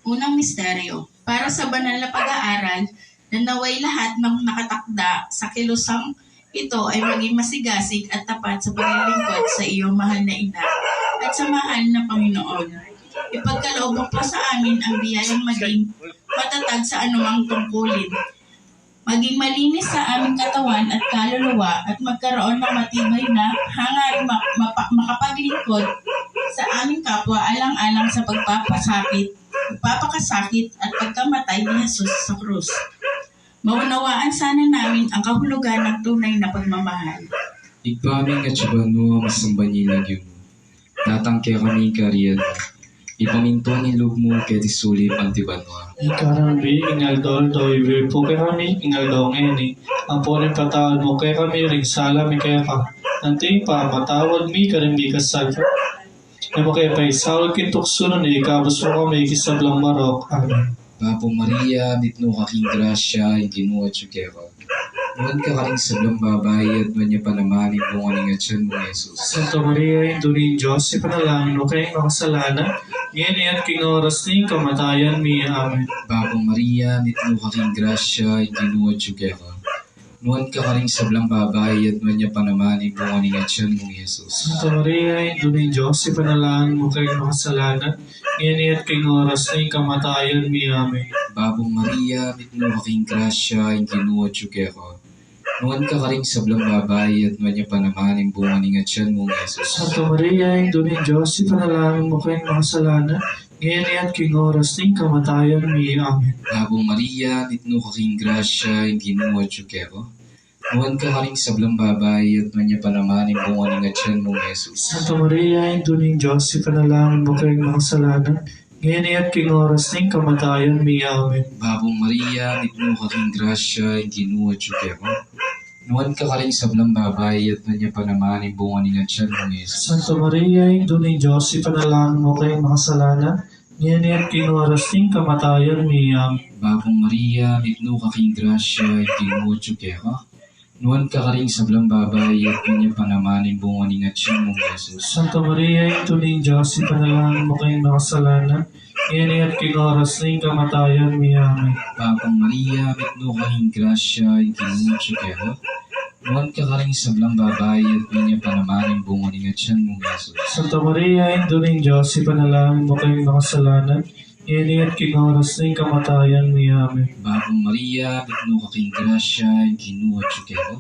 Unang misteryo, para sa banal na pag-aaral na naway lahat ng nakatakda sa kilusang ito ay maging masigasig at tapat sa paglilingkod sa iyong mahal na ina at sa mahal na Panginoon. Ipagkaloob mo po sa amin ang biyayang maging matatag sa anumang tungkulin, maging malinis sa aming katawan at kaluluwa at magkaroon ng matibay na hangaring makapaglingkod sa aming kapwa alang-alang sa pagpapakasakit at pagkamatay ni Jesus sa krus. Maunawaan sana namin ang kahulugan ng tunay na pagmamahal. Igpaming at sibano ang masambanyilag yun. Datang kaya kami kariyad mo. Ipaminto ni loob mo kaya tisulip ang tibanwa. Ikarambi, ingaldol doy, po kaya kami, ingaldong eni. Ang porin patawad mo kaya kami, ring sala mi kaya ka. Nanti pa, matawad mi, karimbi kasal ka. Namo kaya pa, isawag kintuksunan ni ikabos mo kami, kisablang marok. Amen. Bapo Maria, mitno kaking grasya, iginuat siya kaya ka. Nuwan ka karing sablang babay at manya panamanin mo nga nga tiyan mo, Jesus. Santa Maria, Indurin Diyos, ipanalangin mo kayong makasalanan, ngayon at kinoras ni kamatayan mi. Amen. Bapo Maria, mitno kaking grasya, iginuat siya kaya ka. Nuwan ka karing sablang babay at manya panamanin mo nga nga tiyan mo, Jesus. Santa Maria, Indurin Diyos, ipanalangin mo kayong makasalanan, ngayon at kinoras ni kamatayan mi. Amen. Bapo Maria, mitno kaking grasya, iginuat siya kaya ka. Nuwan ka karing sablang babay at manya panamanin bunga ni nga tiyan mo, Jesus. Santa Maria, Indurin Diyos, ipanalangin mo kayong makasalanan, ngayon at kingoras ng kamatayan mi. Amen. Bapo Maria, mitno kaking grasya, iginuat siya kaya ka. Nuwan ka karing sablang babay at manya panamanin bunga ni nga tiyan mo, Jesus. Santa Maria, Indurin Diyos, ipanalangin mo kayong makasalanan, ngayon at kingoras ng kamatayan mi. Amen. Bapo Maria, mitno kaking grasya, iginuat siya kaya ka. Nuwan ka karing sablang babay at manya panamanin bunga ni nga tiyan mo, Jesus. Santa Maria, Indurin Diyos, ipanalangin mo kayong makasalanan, ngayon at kingoras ng kamatayan mi. Amen. Bapo Maria, mitno kaking grasya, iginuat siya kaya ka. Nuwan ka karing sablang babay at manya panamanin bunga ni nga tiyan mo, Jesus. Santa Maria, Indurin Diyos, ipanalangin mo kayong makasalanan, ngayon at kingoras ng kamatayan mi. Amen. Bapo Maria, mitno kaking grasya, iginuat siya kaya ka. Nuwan ka karing sablang babay at manya panamanin bunga ni nga tiyan mo, Jesus. Santa Maria, Indurin Diyos, ipanalangin mo kayong makasalanan, ngayon at kingoras ng kamatayan mi. Amen. Bapo Maria, mitno kaking grasya, iginuat siya kaya ka.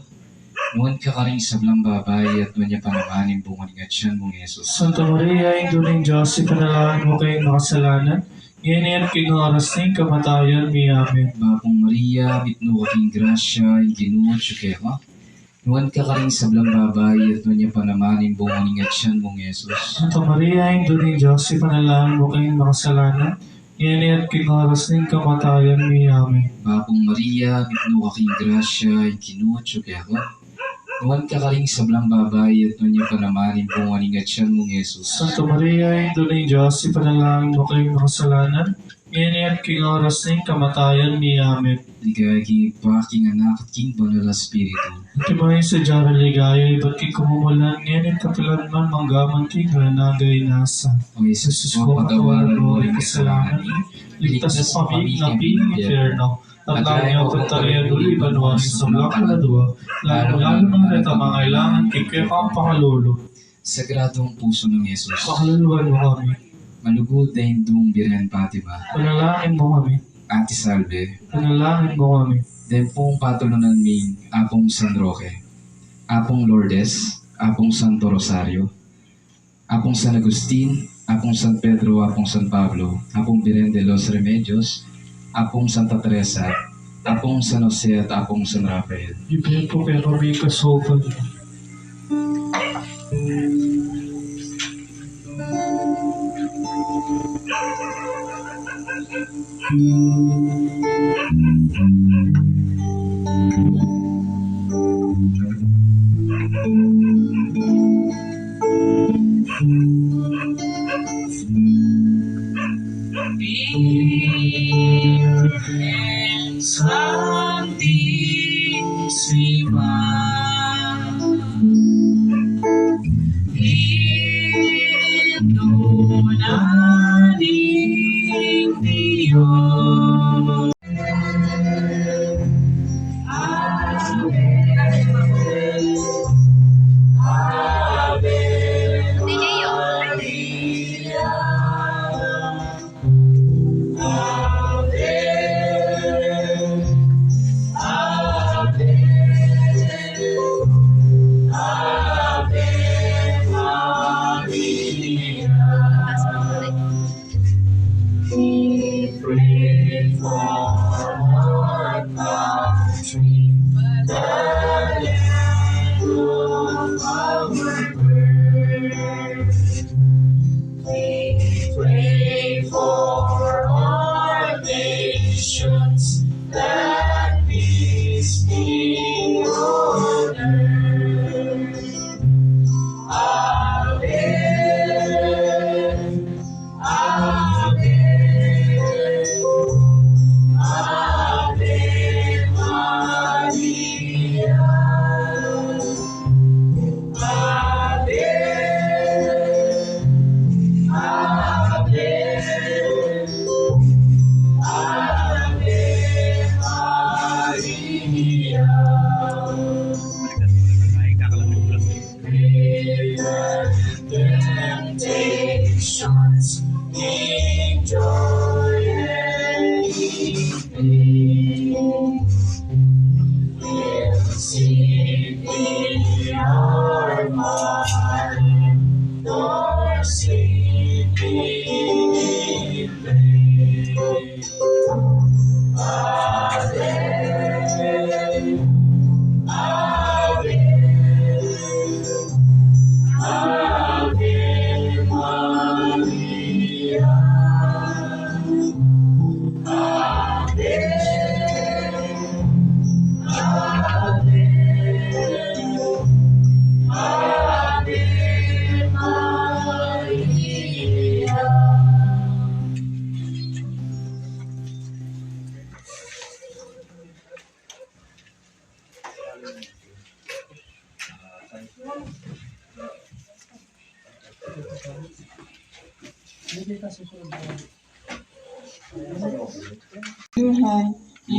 Nuwan ka karing sablang babay at manya panamanin bunga ni nga tiyan mo, Jesus. Santa Maria, Indurin Diyos, ipanalangin mo kayong makasalanan, ngayon at kingoras ng kamatayan mi. Amen. Bapo Maria, mitno kaking grasya, iginuat siya kaya ka. Nuwan ka karing sablang babay at manya panamanin bunga ni nga tiyan mo, Jesus. Santa Maria, Indurin Diyos, ipanalangin mo kayong makasalanan, ngayon at kingoras ng kamatayan mi. Amen. Bapo Maria, mitno kaking grasya, iginuat siya kaya ka. Nuwan ka karing sablang babay at manya panamanin bunga ni nga tiyan mo, Jesus. Santa Maria, Indurin Diyos, ipanalangin mo kayong makasalanan, ngayon at kingoras ng kamatayan mi. Amen. Ligaya pa king anak at king banal na spiritu. Timay sa jara ligaya, iba't king kumumulan, ngayon at kapilan man manggaman king ranagay nasa. O Jesus, Jesus ko, patawaran mo rin kasalanan, ligtas sa pamig na pinipierno, at langyaw pagtarian uli banwas sa blaka na duwa, lalo ng reta mga ilangan kikip ang pangalolo. Sagradong puso ng Jesus. Pakaluluan mo kami, Malugod na hindong Birhen Fatima. panalangin mo kami, Ate Salve. panalangin mo kami. Dempong patulunan ming Apong San Roque. Apong Lourdes. Apong Santo Rosario. Apong San Agustin. Apong San Pedro. Apong San Pablo. Apong Birhen de los Remedios. Apong Santa Teresa. Apong San Jose at Apong San Rafael. Ibigay po kay kami kasopan. Santissima, in non Pray for our nations, that peace be on earth. Amen. Amen. Ave Maria. Temptations, enjoy anything. We'll see thee our mind, nor sleep in vain. Ave, Ave, Ave Maria. Ave, Ave, Ave Maria.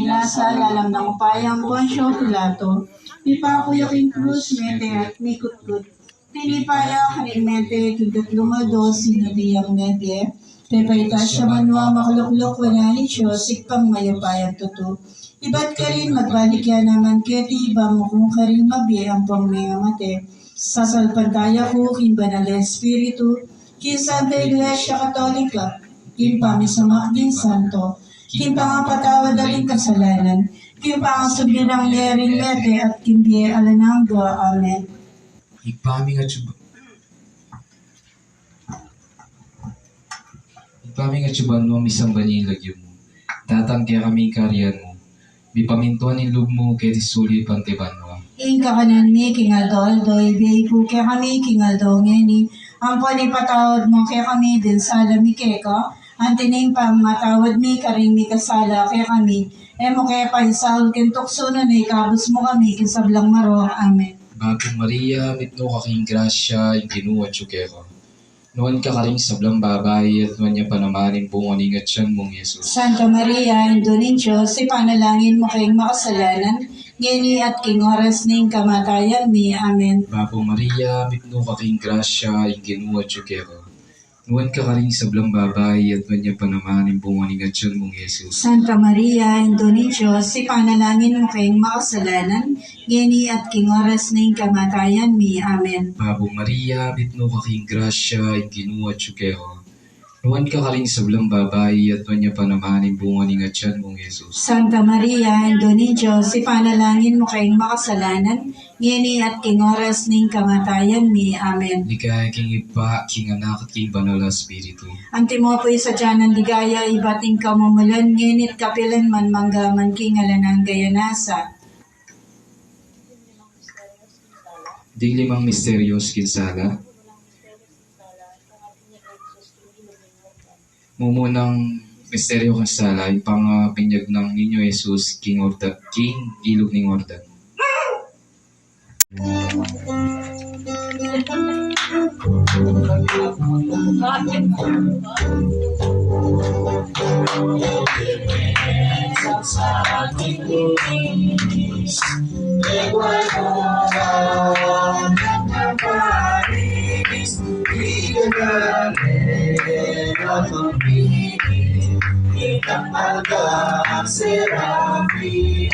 Nasa lalam ng upayang Poncio Pilato, ipakuyaking krus mete at mikut-kut. Tinipaya karimente kigat lumado sinadiyang mete, pepayta siya manwa makuluklok wala ni Diyos, ikpang mayapayang tuto. Iba't ka rin magbalik yan naman keti, iba mo kung ka rin mabi ang pangmayamate. Sasalpantaya ko, kin banal na Espiritu, kin Santa Iglesia Katolika, kin pamisamak din santo, kin pangapatawad aling kasalanan, kin pangasubirang lering mete at kin biye alanangga. Amen. Ipaming at suban mo misang banilagyo mo. Datang kaya kami karyan mo. Di pamintuan in loob mo kaya disuli pantiban mo. Inka kanan mi kingaldo-aldo, ibiyay po kaya kami kingaldo ngeni. Ampon ipatawad mo kaya kami din sa alami keka. Antining pang matawad mi karing mi kasala kaya kami. Emo kaya pa isaul kintukso na ikabos mo kami kisablang maro. Amen. Bagong Maria, mitno kaking grasya, yung kinuwat ko. Nuwan ka karing sablang babae at nuwan niya panamanin bungon ingat siyan mong Yesus. Santa Maria, Indunin Diyos, ipanalangin mo kayong makasalanan, ngeni at king oras ning kamatayan mi. Amen. Bagong Maria, mitno kaking grasya, yung kinuwat ko. Nuwan ka karing sablang babae at nuwan niya panamanin bungon ingat siyan mong Yesus. Santa Maria, Indunin Diyos, ipanalangin mo kayong makasalanan, ngeni at king oras ning kamatayan mi. Amen. Bagong Maria, mitno kaking grasya, yung kinuwat ko. Nuwan ka karing sablang babae at nuwan niya panamanin bungon ingat siyan mong Yesus. Santa Maria, Indunin Diyos, ipanalangin mo kayong makasalanan, ngeni at king oras ning kamatayan mi. Amen. Ligaya king ipa, king anak at king banal na Espiritu. Antimo po'y sa dyanan ligaya, ibating kamumulan, ngenit kapilan man manggaman king alanang gayanasa. Ding limang misteryos kinsala. Mumunang misteryo kinsala, yung pangpinyag ng Ninyo Jesus, King Ilog ng Ordan. pamili, ikang marga serafines.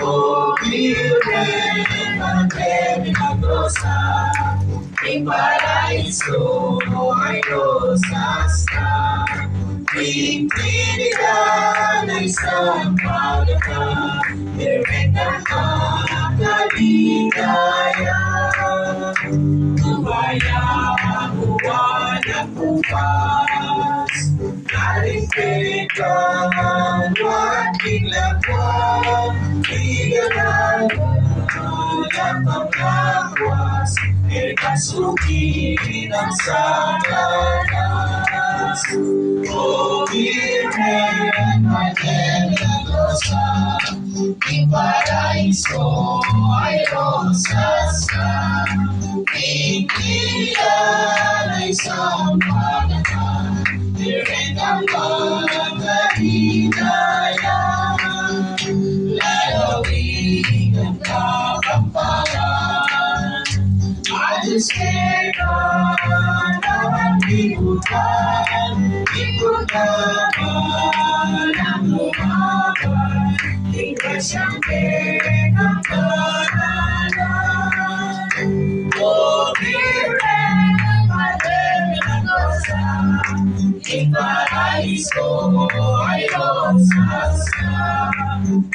O Virgen, Madre milagrosa, en paraíso ay rosas ka. Infinidad ay isang pagkaka, direktang makaligaya. Tumaya buwan at bukas, naligpit ang waking lagwan, igalalan ang pagkakwas, ikasukin ang saganas. O Virgen, Madre milagrosa, en paraíso ay rosas ka. Infinidad ay isang pagkaka, direktang makaligaya. Lalawin ang kapampangan, Adiskera ng libutan, ikot naman ang lumaban, Iglesyang ng Kanalan. O Virgen, Madre milagrosa, en paraíso ay rosas ka.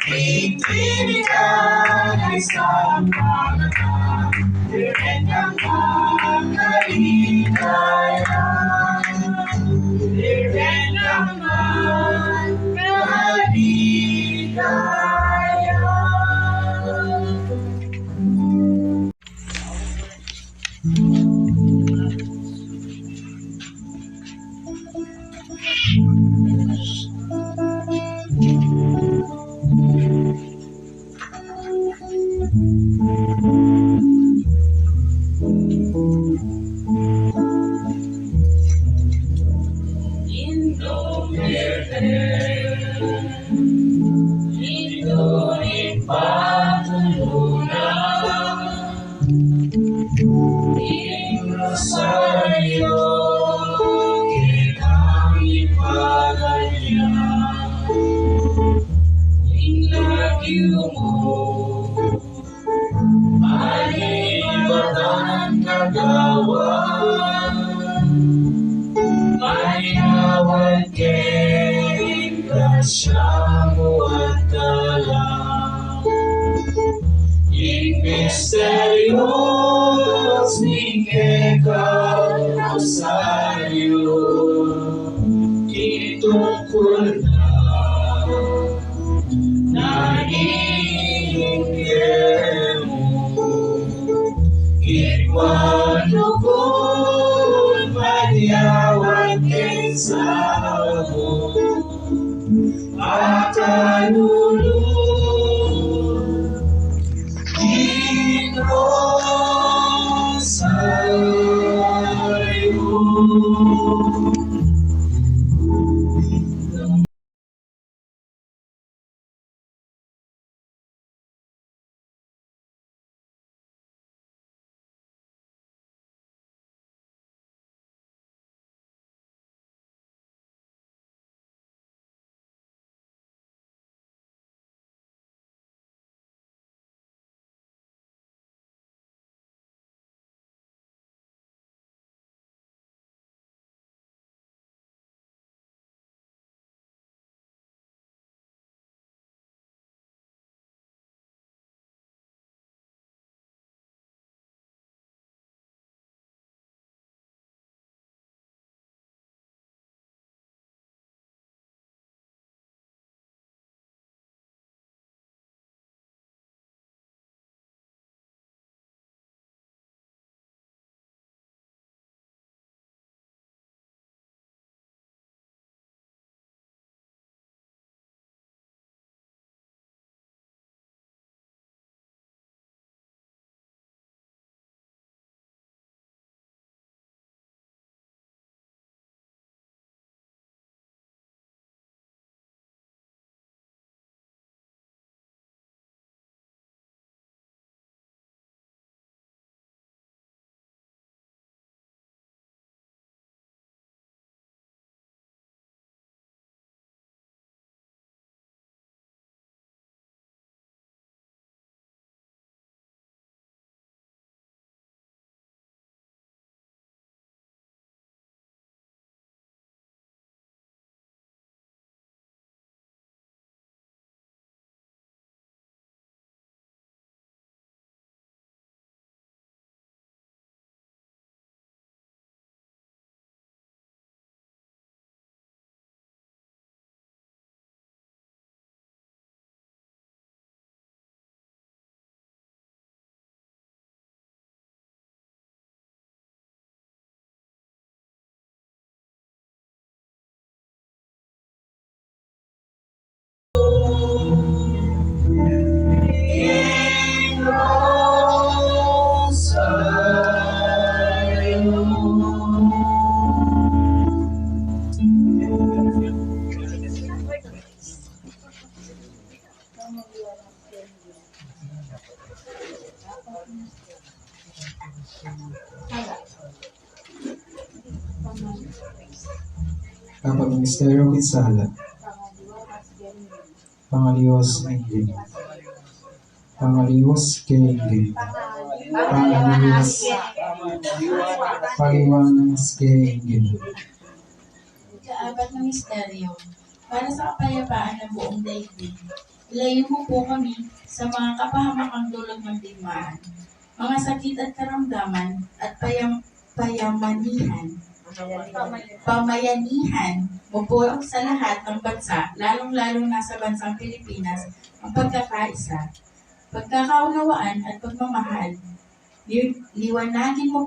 Infinidad ay isang pagkaka, direktang makaligaya. Direktang makaligaya. Ito'y patulungan, Ing Rosario, kitang ipaganyan. Ing lagyo mo, ay batang kagawan, mayawag kay grasya mo at talang. Ing misterios ni Kekal Rosario, itungkol na naging mo. Ikwanukul magyawag kinsa mo, akalulul Ing Rosario. Kapag-ministeryo Pinsala. Pangaliwas Engin. Pangaliwas Keengin. Paliwanag Keengin. Ikaapat na misteryo, para sa kapayapaan ng buong daigdig, ilayo mo po kami sa mga kapahamakang dulot ng digmaan, mga sakit at karamdaman at pamayanihan mo po sa lahat ng bansa, lalong-lalong nasa bansang Pilipinas, ang pagkakaisa, pagkakaunawaan at pagmamahal. Liwanagin mo